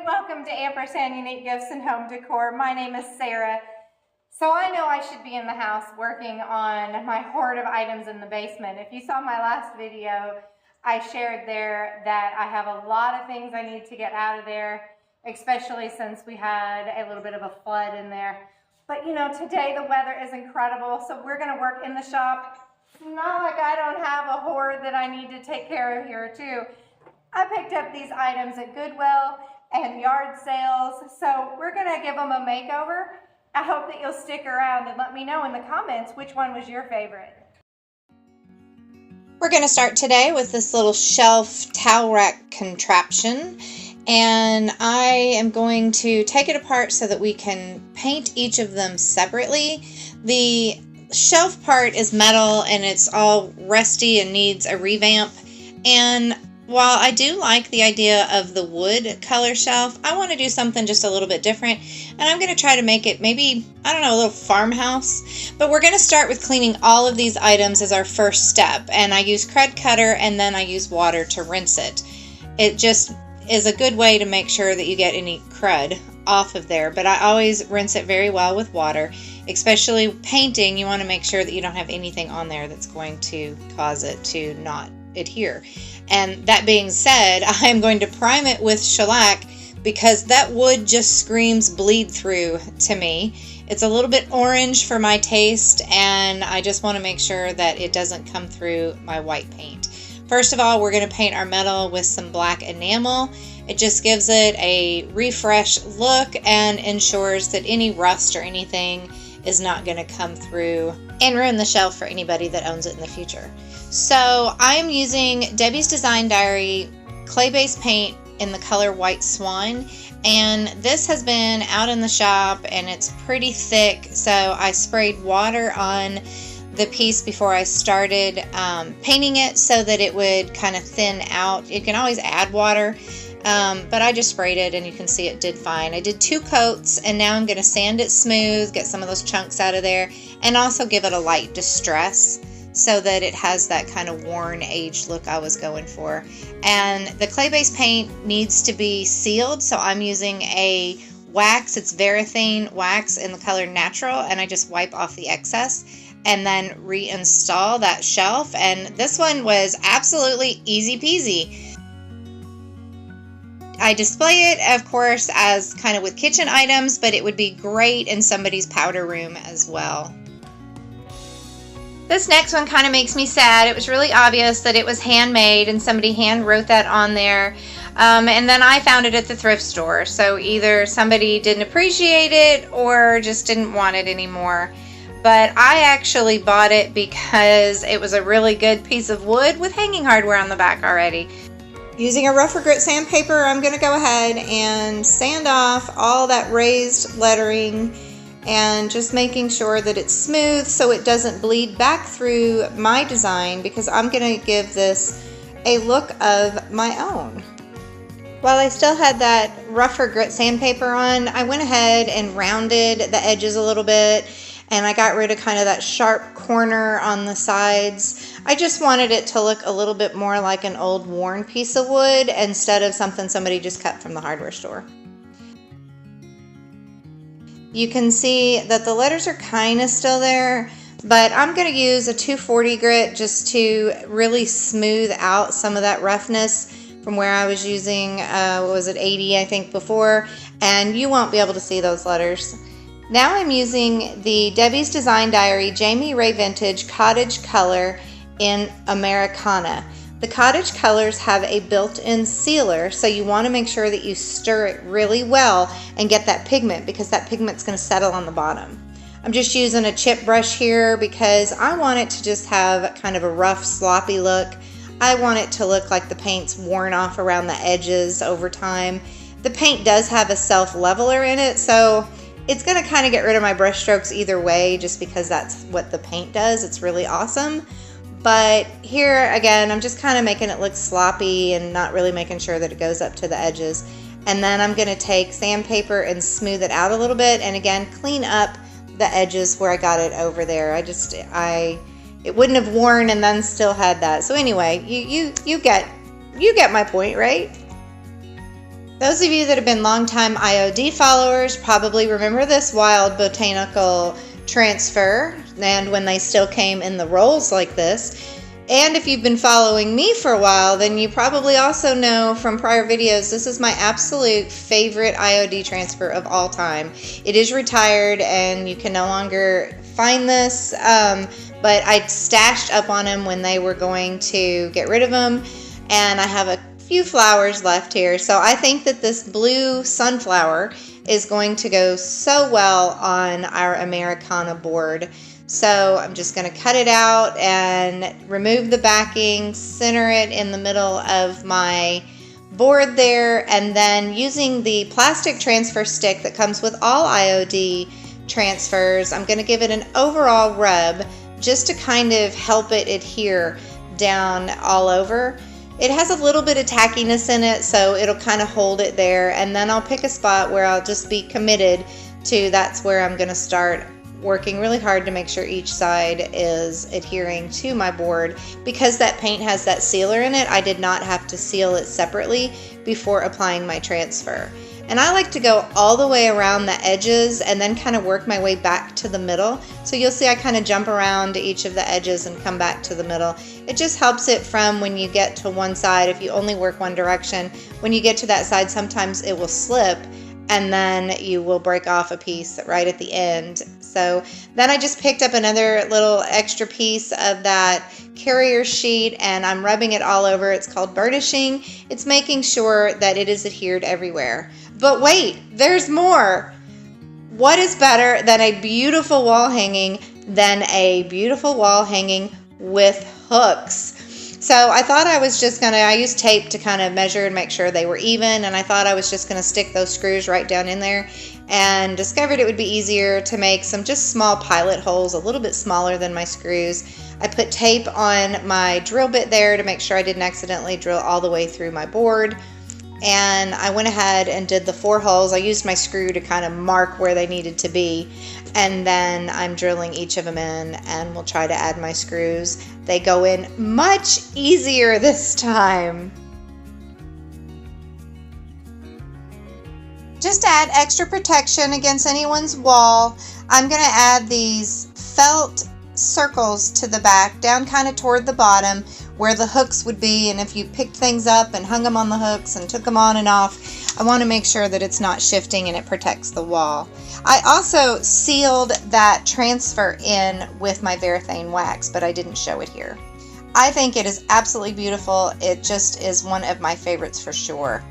welcome to Ampersand Unique Gifts and Home Decor. My name is Sarah. So I know I should be in the house working on my hoard of items in the basement. If you saw my last video, I shared there that I have a lot of things I need to get out of there, especially since we had a little bit of a flood in there. But you know, today the weather is incredible, so we're gonna work in the shop. It's not like I don't have a hoard that I need to take care of here too. I picked up these items at Goodwill and yard sales, so we're gonna give them a makeover. I hope that you'll stick around and let me know in the comments which one was your favorite. We're gonna start today with this little shelf towel rack contraption, and I am going to take it apart so that we can paint each of them separately. The shelf part is metal and it's all rusty and needs a revamp, and while I do like the idea of the wood color shelf, I want to do something just a little bit different, and I'm going to try to make it maybe, I don't know, a little farmhouse. But we're going to start with cleaning all of these items as our first step, and I use Crud Cutter and then I use water to rinse it. It just is a good way to make sure that you get any crud off of there, but I always rinse it very well with water. Especially painting, you want to make sure that you don't have anything on there that's going to cause it to not adhere. And that being said, I am going to prime it with shellac because that wood just screams bleed through to me. It's a little bit orange for my taste, and I just want to make sure that it doesn't come through my white paint. First of all, we're going to paint our metal with some black enamel. It just gives it a refresh look and ensures that any rust or anything is not going to come through and ruin the shelf for anybody that owns it in the future. So I am using Debi's Design Diary clay-based paint in the color White Swan, and this has been out in the shop and it's pretty thick, so I sprayed water on the piece before I started painting it so that it would kind of thin out. You can always add water, but I just sprayed it and you can see it did fine. I did 2 coats, and now I'm going to sand it smooth, get some of those chunks out of there, and also give it a light distress so that it has that kind of worn, aged look I was going for. And the clay-based paint needs to be sealed, so I'm using a wax. It's Varathane Wax in the color Natural, and I just wipe off the excess and then reinstall that shelf. And this one was absolutely easy peasy. I display it, of course, as kind of with kitchen items, but it would be great in somebody's powder room as well. This next one kind of makes me sad. It was really obvious that it was handmade and somebody hand wrote that on there. And then I found it at the thrift store. So either somebody didn't appreciate it or just didn't want it anymore. But I actually bought it because it was a really good piece of wood with hanging hardware on the back already. Using a rougher grit sandpaper, I'm going to go ahead and sand off all that raised lettering and just making sure that it's smooth so it doesn't bleed back through my design, because I'm going to give this a look of my own. While I still had that rougher grit sandpaper on, I went ahead and rounded the edges a little bit, and I got rid of kind of that sharp corner on the sides. I just wanted it to look a little bit more like an old worn piece of wood instead of something somebody just cut from the hardware store. You can see that the letters are kind of still there, but I'm going to use a 240 grit just to really smooth out some of that roughness from where I was using, what was it, 80 I think before, and you won't be able to see those letters. Now I'm using the Debi's Design Diary Jami Ray Vintage Cottage color in Americana. The Cottage colors have a built-in sealer, so you want to make sure that you stir it really well and get that pigment, because that pigment's going to settle on the bottom. I'm just using a chip brush here because I want it to just have kind of a rough, sloppy look. I want it to look like the paint's worn off around the edges over time. The paint does have a self-leveler in it, so it's going to kind of get rid of my brush strokes either way, just because that's what the paint does. It's really awesome. But here, again, I'm just kind of making it look sloppy and not really making sure that it goes up to the edges. And then I'm going to take sandpaper and smooth it out a little bit, and again, clean up the edges where I got it over there. It wouldn't have worn and then still had that. So anyway, you get my point, right? Those of you that have been longtime IOD followers probably remember this wild botanical transfer, and when they still came in the rolls like this. And if you've been following me for a while, then you probably also know from prior videos, this is my absolute favorite IOD transfer of all time. It is retired and you can no longer find this, but I stashed up on them when they were going to get rid of them, and I have a few flowers left here. So I think that this blue sunflower is going to go so well on our Americana board. So I'm just going to cut it out and remove the backing, center it in the middle of my board there, and then using the plastic transfer stick that comes with all IOD transfers, I'm going to give it an overall rub just to kind of help it adhere down all over. It has a little bit of tackiness in it, so it'll kind of hold it there, and then I'll pick a spot where I'll just be committed to that's where I'm going to start working really hard to make sure each side is adhering to my board. Because that paint has that sealer in it, I did not have to seal it separately before applying my transfer. And I like to go all the way around the edges and then kind of work my way back to the middle. So you'll see I kind of jump around to each of the edges and come back to the middle. It just helps it from when you get to one side, if you only work one direction, when you get to that side, sometimes it will slip and then you will break off a piece right at the end. So then I just picked up another little extra piece of that carrier sheet and I'm rubbing it all over. It's called burnishing. It's making sure that it is adhered everywhere. But wait, there's more. What is better than a beautiful wall hanging with hooks? So I thought I was just I used tape to kind of measure and make sure they were even, and I thought I was just going to stick those screws right down in there, and discovered it would be easier to make some just small pilot holes, a little bit smaller than my screws. I put tape on my drill bit there to make sure I didn't accidentally drill all the way through my board. And I went ahead and did the 4 holes. I used my screw to kind of mark where they needed to be. And then I'm drilling each of them in, and we'll try to add my screws. They go in much easier this time. Just to add extra protection against anyone's wall, I'm going to add these felt circles to the back, down kind of toward the bottom where the hooks would be, and if you picked things up and hung them on the hooks and took them on and off, I want to make sure that it's not shifting and it protects the wall. I also sealed that transfer in with my Varathane Wax, but I didn't show it here. I think it is absolutely beautiful. It just is one of my favorites for sure.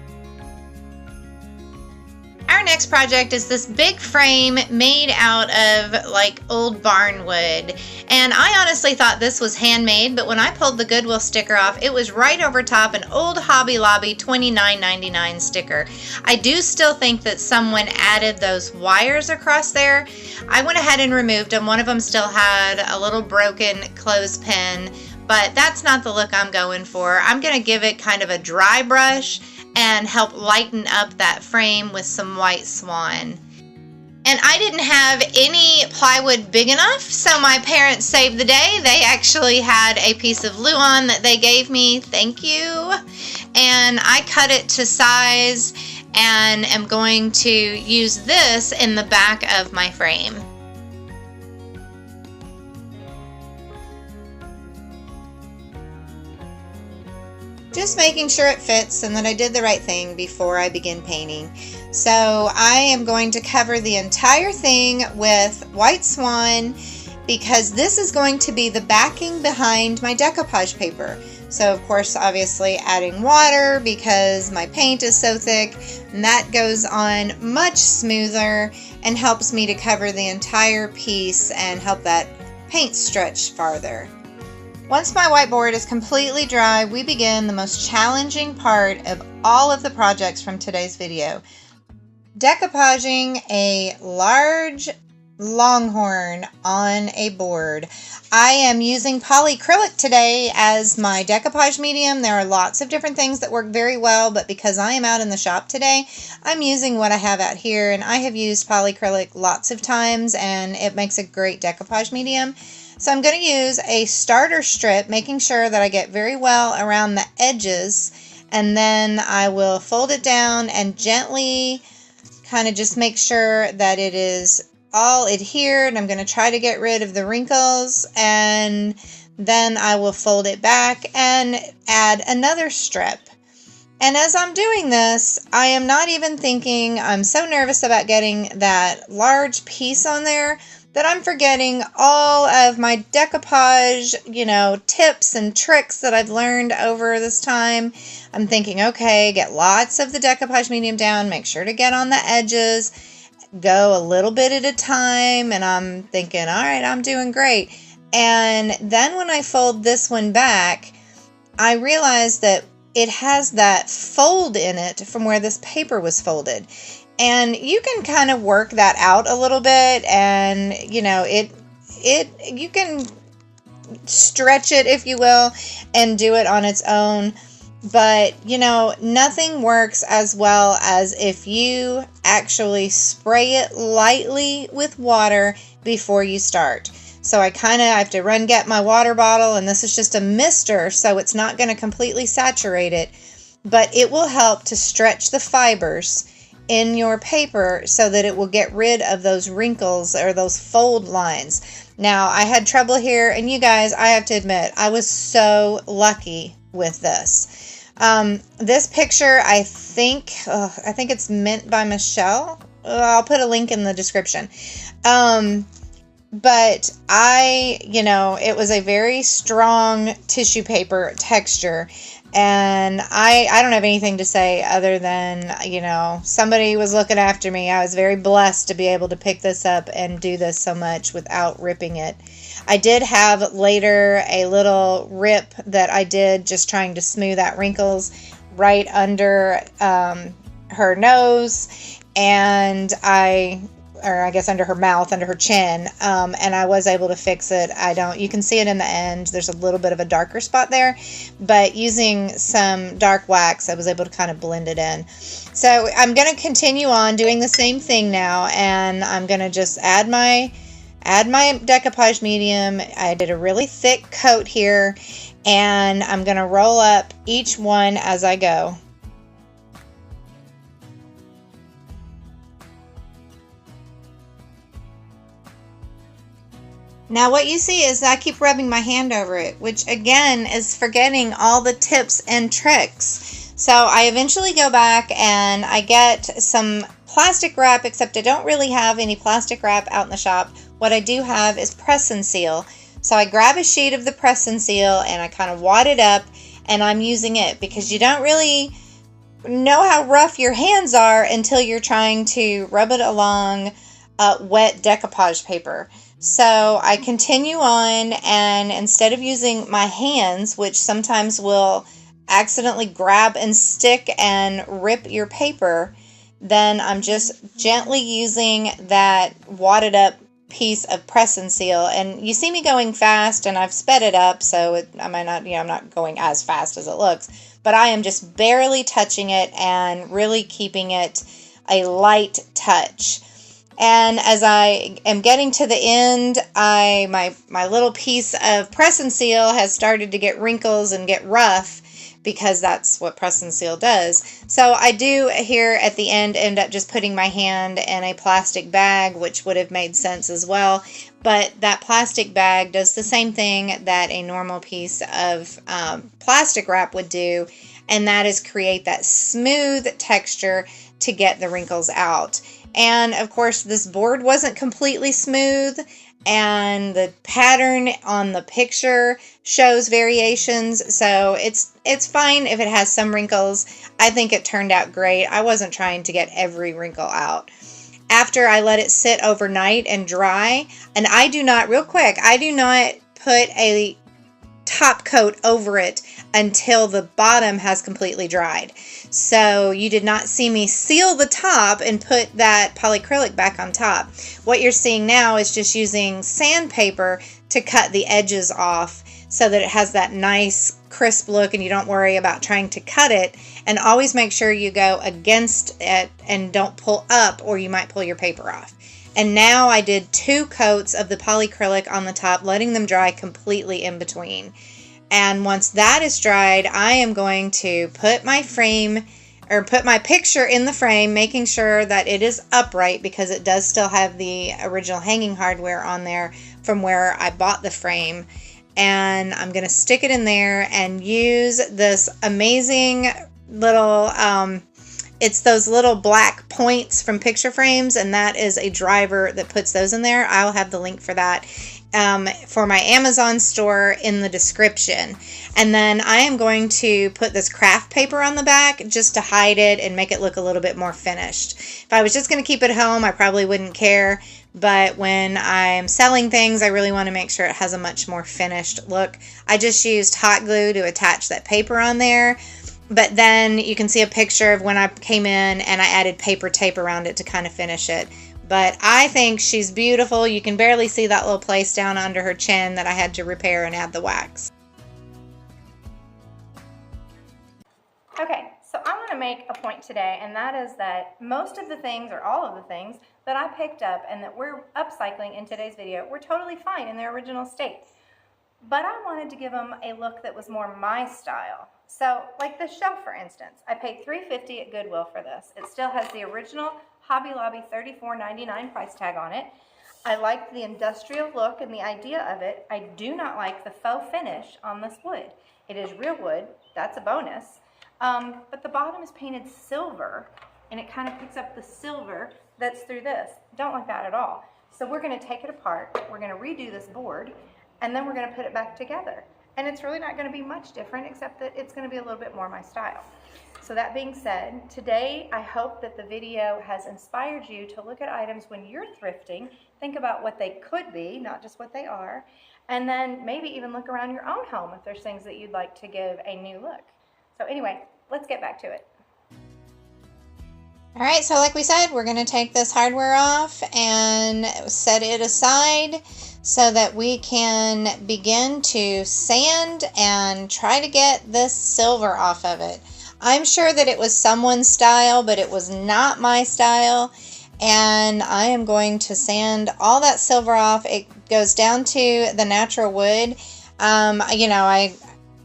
Our next project is this big frame made out of like old barn wood, and I honestly thought this was handmade, but when I pulled the Goodwill sticker off, it was right over top an old Hobby Lobby $29.99 sticker. I do still think that someone added those wires across there. I went ahead and removed them. One of them still had a little broken clothespin, but that's not the look I'm going for. I'm going to give it kind of a dry brush and help lighten up that frame with some white Swan. And I didn't have any plywood big enough, so my parents saved the day. They actually had a piece of Luan that they gave me, thank you. And I cut it to size and am going to use this in the back of my frame. Just making sure it fits and that I did the right thing before I begin painting. So I am going to cover the entire thing with white Swan because this is going to be the backing behind my decoupage paper. So of course, obviously adding water because my paint is so thick, and that goes on much smoother and helps me to cover the entire piece and help that paint stretch farther. Once my whiteboard is completely dry, we begin the most challenging part of all of the projects from today's video. Decoupaging a large Longhorn on a board. I am using polyacrylic today as my decoupage medium. There are lots of different things that work very well, but because I am out in the shop today, I'm using what I have out here, and I have used polyacrylic lots of times, and it makes a great decoupage medium. So I'm going to use a starter strip, making sure that I get very well around the edges, and then I will fold it down and gently kind of just make sure that it is all adhered. I'm going to try to get rid of the wrinkles, and then I will fold it back and add another strip. And as I'm doing this, I am not even thinking, I'm so nervous about getting that large piece on there that I'm forgetting all of my decoupage, tips and tricks that I've learned over this time. I'm thinking, okay, get lots of the decoupage medium down, make sure to get on the edges, go a little bit at a time, and I'm thinking, all right, I'm doing great. And then when I fold this one back, I realize that it has that fold in it from where this paper was folded. And you can kind of work that out a little bit, and you can stretch it, if you will, and do it on its own. But, nothing works as well as if you actually spray it lightly with water before you start. So I have to get my water bottle, and this is just a mister, so it's not going to completely saturate it, but it will help to stretch the fibers in your paper so that it will get rid of those wrinkles or those fold lines. Now, I had trouble here, and you guys, I have to admit, I was so lucky with this. This picture, I think it's mint by Michelle. I'll put a link in the description. But it was a very strong tissue paper texture, and I don't have anything to say other than, somebody was looking after me. I was very blessed to be able to pick this up and do this so much without ripping it. I did have later a little rip that I did just trying to smooth out wrinkles right under her nose, and I guess under her mouth, under her chin, and I was able to fix it. You can see it in the end. There's a little bit of a darker spot there, but using some dark wax, I was able to kind of blend it in. So I'm going to continue on doing the same thing now, and I'm going to just add my decoupage medium. I did a really thick coat here, and I'm going to roll up each one as I go. Now what you see is I keep rubbing my hand over it, which again is forgetting all the tips and tricks. So I eventually go back and I get some plastic wrap, except I don't really have any plastic wrap out in the shop. What I do have is press and seal. So I grab a sheet of the press and seal and I kind of wad it up, and I'm using it because you don't really know how rough your hands are until you're trying to rub it along wet decoupage paper. So I continue on, and instead of using my hands, which sometimes will accidentally grab and stick and rip your paper, then I'm just gently using that wadded up piece of press and seal. And you see me going fast, and I've sped it up, so I'm not going as fast as it looks, but I am just barely touching it and really keeping it a light touch. And as I am getting to the end, my little piece of press and seal has started to get wrinkles and get rough, because that's what press and seal does. So I do here at the end up just putting my hand in a plastic bag, which would have made sense as well. But that plastic bag does the same thing that a normal piece of plastic wrap would do, and that is create that smooth texture to get the wrinkles out. And of course, this board wasn't completely smooth, and the pattern on the picture shows variations, so it's fine if it has some wrinkles. I think it turned out great. I wasn't trying to get every wrinkle out. After I let it sit overnight and dry, and I do not put a top coat over it until the bottom has completely dried. So you did not see me seal the top and put that polyacrylic back on top. What you're seeing now is just using sandpaper to cut the edges off so that it has that nice crisp look, and you don't worry about trying to cut it. And always make sure you go against it and don't pull up, or you might pull your paper off. And now I did 2 coats of the polyacrylic on the top, letting them dry completely in between. And once that is dried, I am going to put my frame or put my picture in the frame, making sure that it is upright because it does still have the original hanging hardware on there from where I bought the frame. And I'm going to stick it in there and use this amazing little, it's those little black points from picture frames, and that is a driver that puts those in there. I'll have the link for that for my Amazon store in the description. And then I am going to put this craft paper on the back just to hide it and make it look a little bit more finished. If I was just going to keep it home, I probably wouldn't care. But when I'm selling things, I really want to make sure it has a much more finished look. I just used hot glue to attach that paper on there. But then you can see a picture of when I came in and I added paper tape around it to kind of finish it. But I think she's beautiful. You can barely see that little place down under her chin that I had to repair and add the wax. Okay, so I want to make a point today, and that is that most of the things, or all of the things, that I picked up and that we're upcycling in today's video were totally fine in their original state. But I wanted to give them a look that was more my style. So, like this shelf, for instance, I paid $3.50 at Goodwill for this. It still has the original Hobby Lobby $34.99 price tag on it. I liked the industrial look and the idea of it. I do not like the faux finish on this wood. It is real wood. That's a bonus. But the bottom is painted silver, and it kind of picks up the silver that's through this. Don't like that at all. So we're going to take it apart. We're going to redo this board, and then we're going to put it back together. And it's really not going to be much different, except that it's going to be a little bit more my style. So that being said, today I hope that the video has inspired you to look at items when you're thrifting, think about what they could be, not just what they are, and then maybe even look around your own home if there's things that you'd like to give a new look. So anyway, let's get back to it. All right, so like we said, we're going to take this hardware off and set it aside so that we can begin to sand and try to get this silver off of it. I'm sure that it was someone's style, but it was not my style. And I am going to sand all that silver off. It goes down to the natural wood. You know,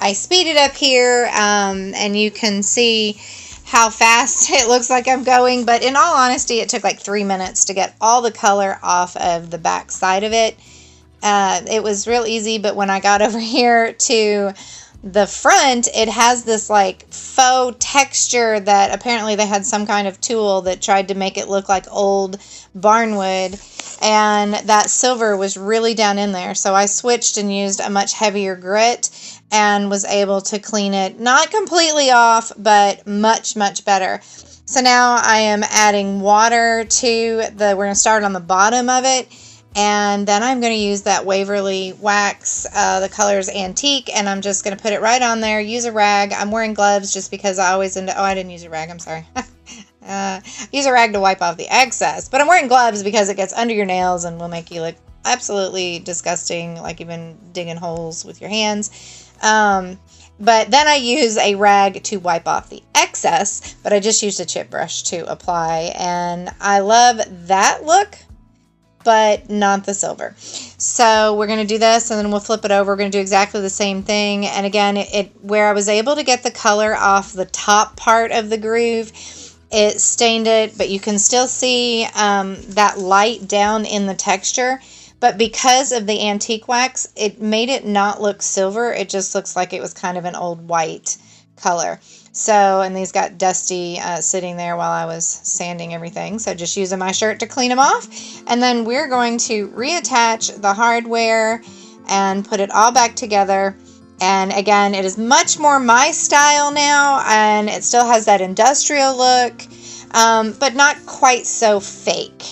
I speed it up here, and you can see how fast it looks like I'm going. But in all honesty, it took like 3 minutes to get all the color off of the back side of it. It was real easy, but when I got over here to the front, it has this like faux texture that apparently they had some kind of tool that tried to make it look like old barnwood, and that silver was really down in there. So I switched and used a much heavier grit and was able to clean it, not completely off, but much, much better. So now I am adding water to we're going to start on the bottom of it. And then I'm going to use that Waverly wax, the color's antique, and I'm just going to put it right on there, use a rag. I'm wearing gloves just because I always oh, I didn't use a rag, I'm sorry. Use a rag to wipe off the excess. But I'm wearing gloves because it gets under your nails and will make you look absolutely disgusting, like you've been digging holes with your hands. But then I use a rag to wipe off the excess, but I just used a chip brush to apply, and I love that look, but not the silver. So we're going to do this, and then we'll flip it over. We're going to do exactly the same thing. And again, where I was able to get the color off the top part of the groove, it stained it, but you can still see that light down in the texture. But because of the antique wax, it made it not look silver. It just looks like it was kind of an old white color. So, and these got dusty sitting there while I was sanding everything. So just using my shirt to clean them off. And then we're going to reattach the hardware and put it all back together. And again, it is much more my style now, and it still has that industrial look, but not quite so fake.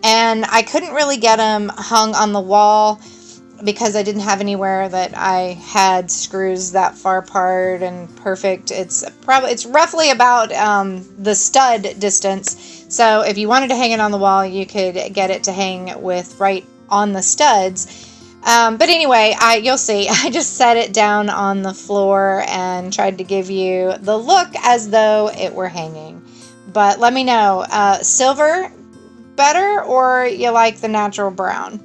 And I couldn't really get them hung on the wall because I didn't have anywhere that I had screws that far apart and perfect. It's roughly about the stud distance. So if you wanted to hang it on the wall, you could get it to hang with right on the studs. But anyway, you'll see, I just set it down on the floor and tried to give you the look as though it were hanging. But let me know, silver better, or you like the natural brown?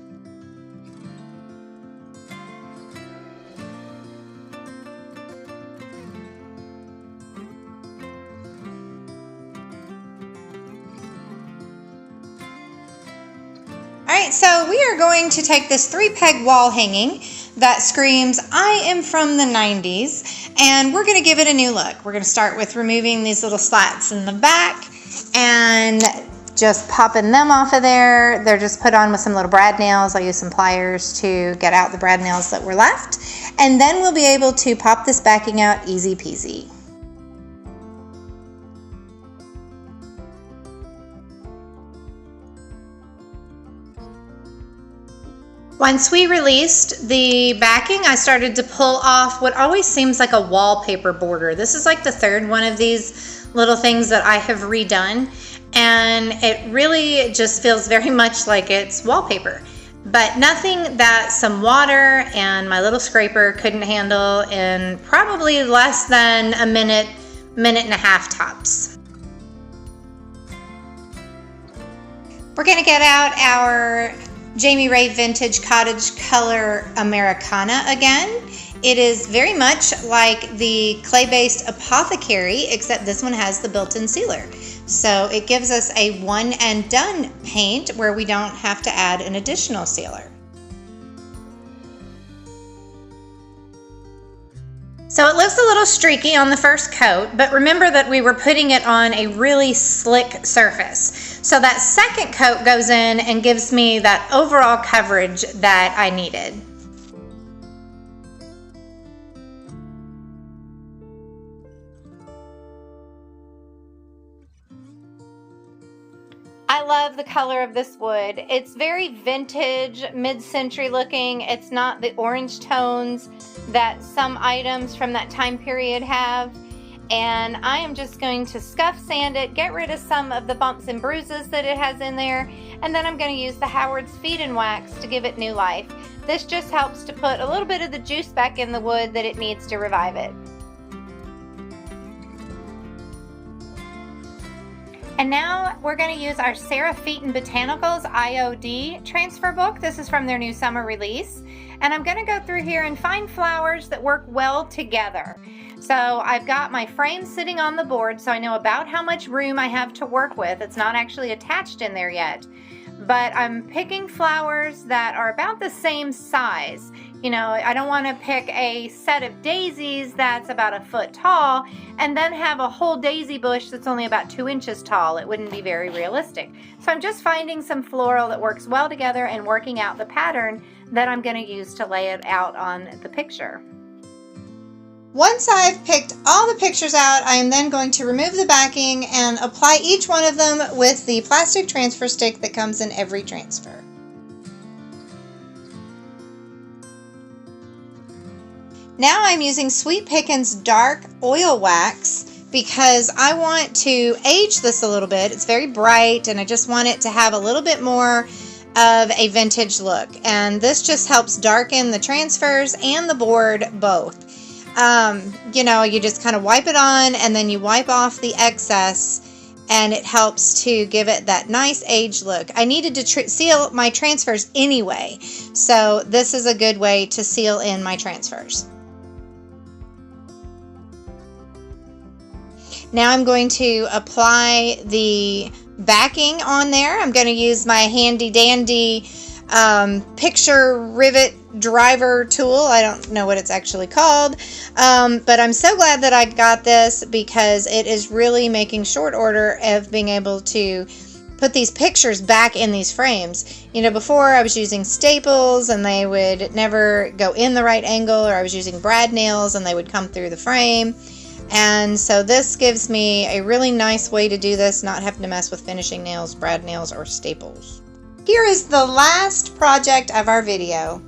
right, so we are going to take this 3-peg wall hanging that screams, I am from the 90s, and we're going to give it a new look. We're going to start with removing these little slats in the back and just popping them off of there. They're just put on with some little brad nails. I'll use some pliers to get out the brad nails that were left, and then we'll be able to pop this backing out easy peasy. Once we released the backing, I started to pull off what always seems like a wallpaper border. This is like the third one of these little things that I have redone, and it really just feels very much like it's wallpaper, but nothing that some water and my little scraper couldn't handle in probably less than a minute, minute and a half tops. We're gonna get out our Jami Vintage Cottage Color Americana again. It is very much like the clay-based Apothecary, except this one has the built-in sealer. So it gives us a one and done paint where we don't have to add an additional sealer. So it looks a little streaky on the first coat, but remember that we were putting it on a really slick surface. So that second coat goes in and gives me that overall coverage that I needed. I love the color of this wood. It's very vintage, mid-century looking. It's not the orange tones that some items from that time period have. And I am just going to scuff sand it, get rid of some of the bumps and bruises that it has in there, and then I'm going to use the Howard's Featon Wax to give it new life. This just helps to put a little bit of the juice back in the wood that it needs to revive it. And now we're going to use our Featon Botanicals IOD transfer book. This is from their new summer release. And I'm going to go through here and find flowers that work well together. So I've got my frame sitting on the board, so I know about how much room I have to work with. It's not actually attached in there yet. But I'm picking flowers that are about the same size. You know, I don't want to pick a set of daisies that's about a foot tall and then have a whole daisy bush that's only about 2 inches tall. It wouldn't be very realistic. So I'm just finding some floral that works well together and working out the pattern that I'm going to use to lay it out on the picture. Once I've picked all the pictures out, I am then going to remove the backing and apply each one of them with the plastic transfer stick that comes in every transfer. Now I'm using Sweet Pickins Dark Oil Wax because I want to age this a little bit. It's very bright and I just want it to have a little bit more of a vintage look. And this just helps darken the transfers and the board both. You know, you just kind of wipe it on and then you wipe off the excess and it helps to give it that nice age look. I needed to seal my transfers anyway, so this is a good way to seal in my transfers. Now I'm going to apply the backing on there. I'm going to use my handy dandy picture rivet driver tool. I don't know what it's actually called, but I'm so glad that I got this because it is really making short order of being able to put these pictures back in these frames. You know, before I was using staples and they would never go in the right angle, or I was using brad nails and they would come through the frame. And so this gives me a really nice way to do this, not having to mess with finishing nails, brad nails, or staples. Here is the last project of our video.